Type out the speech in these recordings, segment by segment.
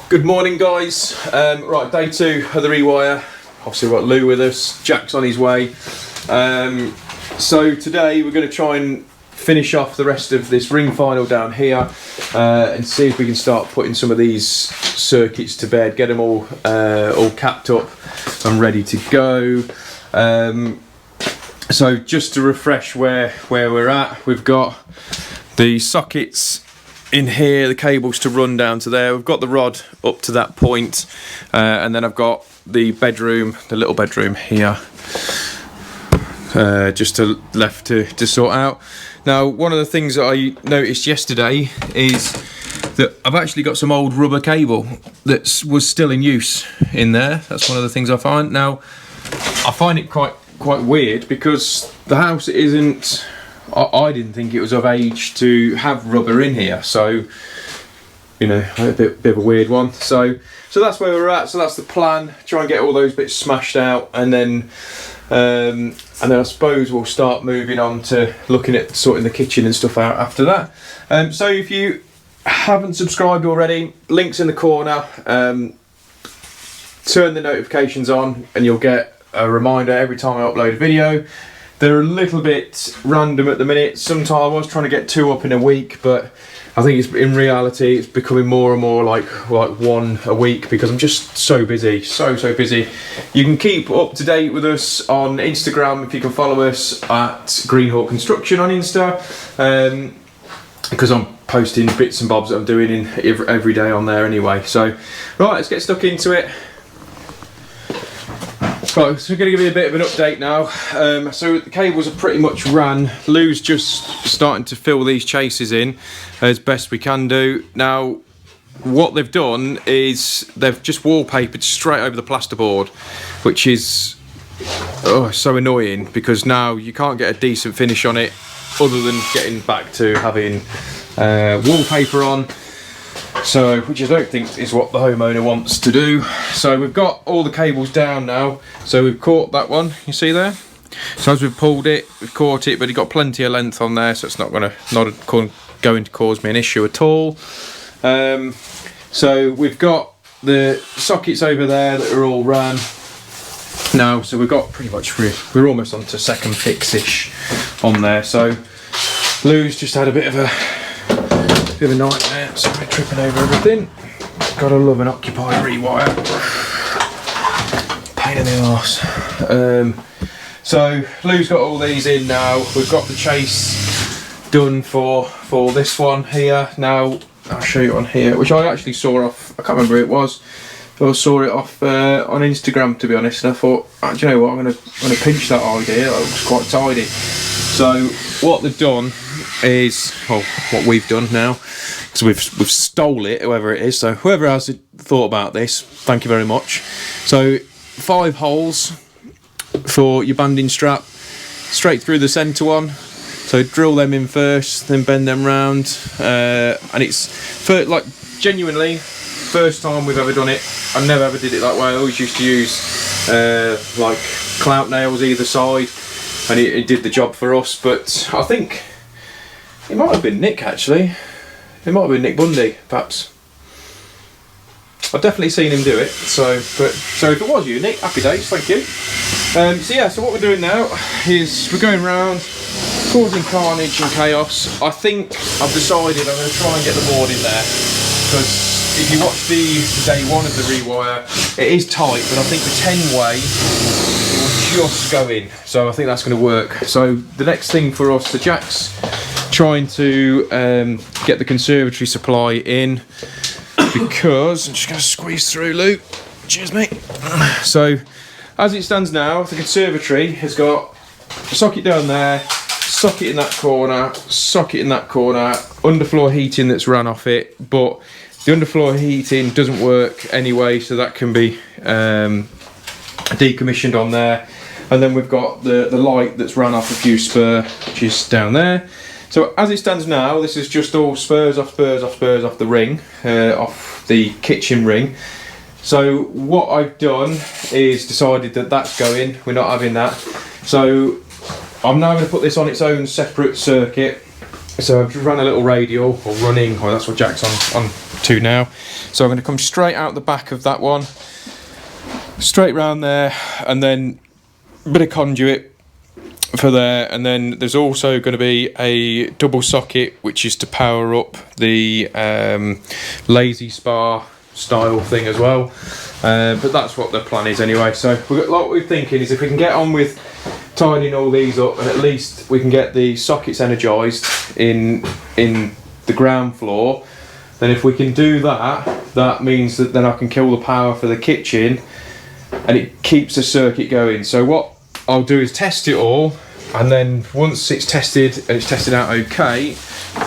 Good morning, guys. Right, day 2 of the rewire. Obviously we've got Lou with us, Jack's on his way. So today we're going to try and finish off the rest of this ring final down here and see if we can start putting some of these circuits to bed, get them all capped up and ready to go. So just to refresh where we're at, we've got the sockets in here, the cables to run down to there. We've got the rod up to that point, and then I've got the bedroom, the little bedroom here, just left to sort out. Now, one of the things that I noticed yesterday is that I've actually got some old rubber cable that was still in use in there. That's one of the things I find. Now, I find it quite weird because the house isn't. I didn't think it was of age to have rubber in here, so you know, a bit of a weird one. So that's where we're at. So that's the plan. Try and get all those bits smashed out, and then I suppose we'll start moving on to looking at sorting the kitchen and stuff out after that. So if you haven't subscribed already, links in the corner. Turn the notifications on, and you'll get a reminder every time I upload a video. They're a little bit random at the minute. Sometimes I was trying to get 2 up in a week, but I think in reality it's becoming more and more like 1 a week because I'm just so busy, so busy. You can keep up to date with us on Instagram if you can follow us at Greenhawk Construction on Insta, because I'm posting bits and bobs that I'm doing every day on there anyway. So right, let's get stuck into it. Right, so we're going to give you a bit of an update now. So the cables are pretty much ran. Lou's just starting to fill these chases in as best we can do. Now, what they've done is they've just wallpapered straight over the plasterboard, which is so annoying because now you can't get a decent finish on it other than getting back to having wallpaper on. So, which I don't think is what the homeowner wants to do. So we've got all the cables down now. So we've caught that one, you see there? So as we've pulled it, we've caught it, but it's got plenty of length on there, so it's not going to cause me an issue at all. So we've got the sockets over there that are all ran now. So we've got pretty much, we're almost on to second fix-ish on there. So Lou's just had a bit of a nightmare, so we're tripping over everything. Gotta love an occupied rewire. Pain in the arse. So Lou's got all these in now. We've got the chase done for this one here. Now I'll show you on here, which I actually saw off. I can't remember who it was. I saw it off on Instagram, to be honest. And I thought, do you know what? I'm gonna pinch that idea. That looks quite tidy. So what they've done is, what we've done now, because we've stole it, whoever it is. So whoever else had thought about this, thank you very much. So 5 holes for your banding strap, straight through the centre one. So drill them in first, then bend them round, and it's genuinely first time we've ever done it. I never ever did it that way. I always used to use like clout nails either side, and it did the job for us. But I think it might have been Nick, actually. It might have been Nick Bundy, perhaps. I've definitely seen him do it. So if it was you, Nick, happy days, thank you. So what we're doing now is we're going round, causing carnage and chaos. I think I've decided I'm going to try and get the board in there, because if you watch the day 1 of the rewire, it is tight, but I think the 10-way it will just go in. So I think that's going to work. So the next thing for us, so Jack's trying to get the conservatory supply in, because I'm just going to squeeze through, Luke. Cheers, mate. So as it stands now, the conservatory has got a socket down there, socket in that corner, socket in that corner, underfloor heating that's run off it, but the underfloor heating doesn't work anyway, so that can be decommissioned on there. And then we've got the light that's run off a few spur, which is down there. So as it stands now, this is just all spurs off the ring, off the kitchen ring. So what I've done is decided that that's going, we're not having that. So I'm now going to put this on its own separate circuit. So I've run a little radial, or running, or that's what Jack's on to now. So I'm going to come straight out the back of that one, straight round there, and then a bit of conduit for there, and then there's also going to be a double socket which is to power up the lazy spar style thing as well, but that's what the plan is anyway. So what we're thinking is if we can get on with tidying all these up, and at least we can get the sockets energized in the ground floor, then if we can do that, that means that then I can kill the power for the kitchen and it keeps the circuit going. So what I'll do is test it all, and then once it's tested and it's tested out okay,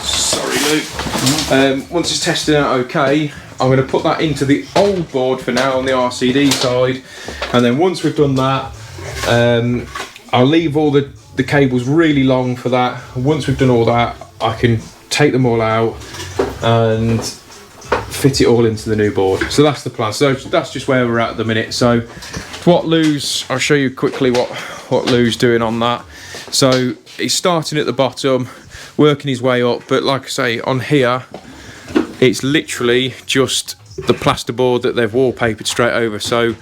sorry Luke, once it's tested out okay, I'm going to put that into the old board for now on the RCD side, and then once we've done that, I'll leave all the cables really long for that. Once we've done all that, I can take them all out and fit it all into the new board. So that's the plan. So that's just where we're at the minute. So what Lou's, I'll show you quickly what Lou's doing on that. So he's starting at the bottom, working his way up, but like I say, on here it's literally just the plasterboard that they've wallpapered straight over. So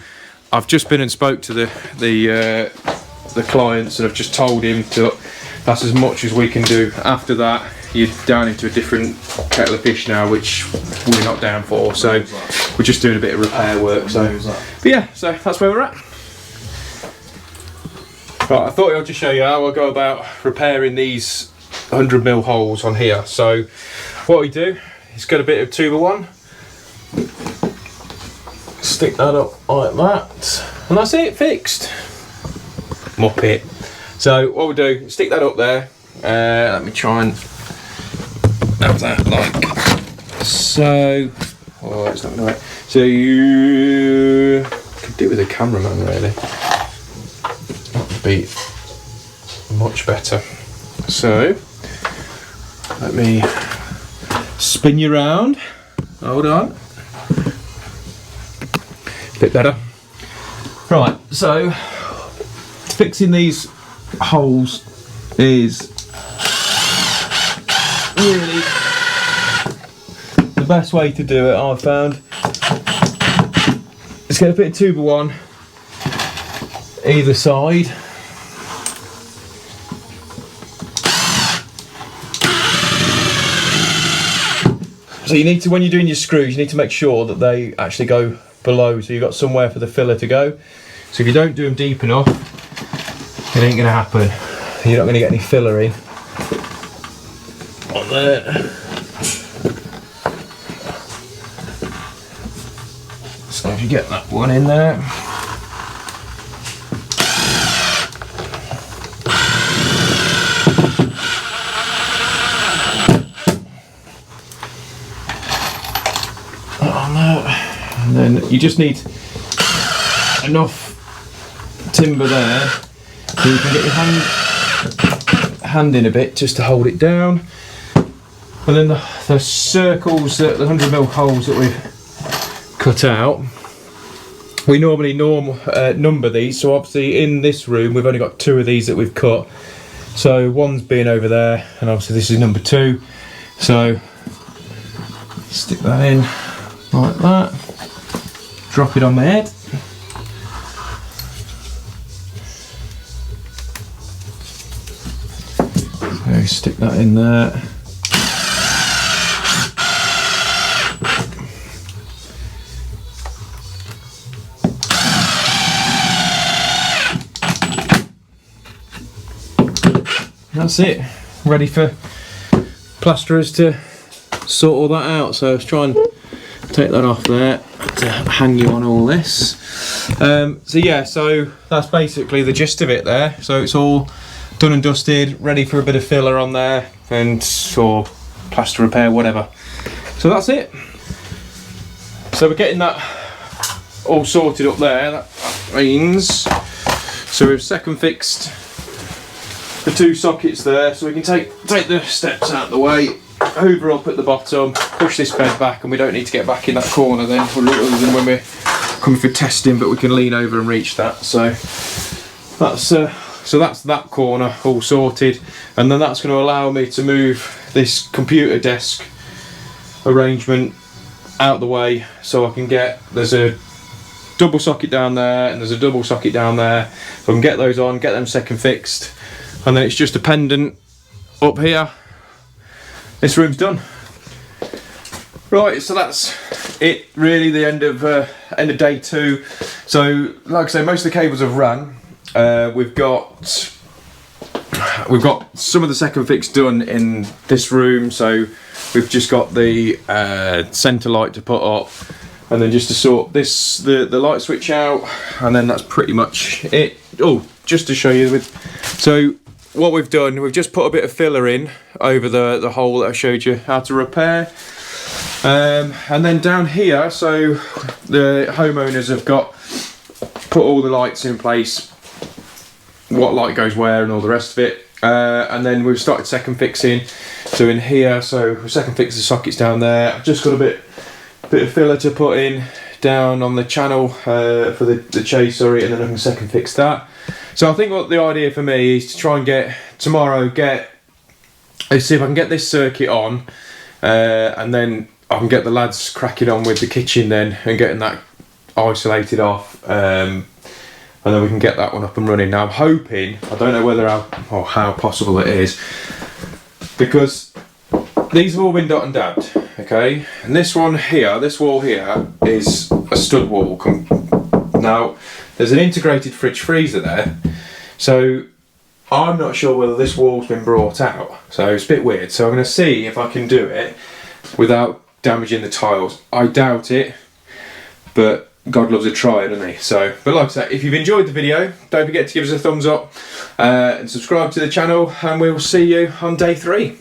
I've just been and spoke to the clients, and I've just told him to, that's as much as we can do. After that, you're down into a different kettle of fish now, which we're not down for. So we're just doing a bit of repair work. So, but yeah, so that's where we're at. Right, I thought I'd just show you how I'll go about repairing these 100mm holes on here. So what we do is get a bit of 2x1, stick that up like that, and that's it, fixed. Mop it. So what we'll do, stick that up there. Let me try and have that like so. Oh, it's not going to work. So you could do it with a cameraman really. That would be much better. So let me spin you round. Hold on. Bit better. Right, so fixing these holes is really the best way to do it, I've found. Let's get a bit of 2x1 either side. So you need to, when you're doing your screws, you need to make sure that they actually go below, so you've got somewhere for the filler to go. So if you don't do them deep enough, it ain't going to happen. You're not going to get any filler in on there. So if you get that one in there, on that, and then you just need enough timber there so you can get your hand in a bit just to hold it down. And then the circles, the 100mm holes that we've cut out, we normally number these. So obviously in this room we've only got 2 of these that we've cut. So one's being over there, and obviously this is number 2. So stick that in like that, drop it on my head. So stick that in there. That's it, ready for plasterers to sort all that out. So let's try and take that off there to hang you on all this. So yeah, so that's basically the gist of it there. So it's all done and dusted, ready for a bit of filler on there, and or plaster repair, whatever. So that's it. So we're getting that all sorted up there. That means, so we've second fixed the 2 sockets there, so we can take the steps out of the way, hoover up at the bottom, push this bed back, and we don't need to get back in that corner then, other than when we're coming for testing, but we can lean over and reach that. So that's that corner all sorted, and then that's going to allow me to move this computer desk arrangement out the way so I can get, there's a double socket down there and there's a double socket down there, so I can get those on, get them second fixed, and then it's just a pendant up here. This room's done. Right, so that's it really, the end of day 2. So like I say, most of the cables have run. We've got some of the second fix done in this room, so we've just got the centre light to put up, and then just to sort this the light switch out, and then that's pretty much it. Oh, just to show you so what we've done, we've just put a bit of filler in over the hole that I showed you how to repair, and then down here, so the homeowners have put all the lights in place, what light goes where and all the rest of it, and then we've started second fixing. So in here, so we second fix the sockets down there. I've just got a bit of filler to put in down on the channel for the chase, sorry, and then I can second fix that. So I think what the idea for me is to try and see if I can get this circuit on, and then I can get the lads cracking on with the kitchen then and getting that isolated off, and then we can get that one up and running. Now I'm hoping, I don't know whether how possible it is, because these have all been dot and dabbed, okay, and this one here, this wall here is a stud wall. Now there's an integrated fridge freezer there, so I'm not sure whether this wall's been brought out, so it's a bit weird. So I'm going to see if I can do it without damaging the tiles. I doubt it, but God loves a try, doesn't he? So, but like I say, if you've enjoyed the video, don't forget to give us a thumbs up and subscribe to the channel, and we'll see you on day 3.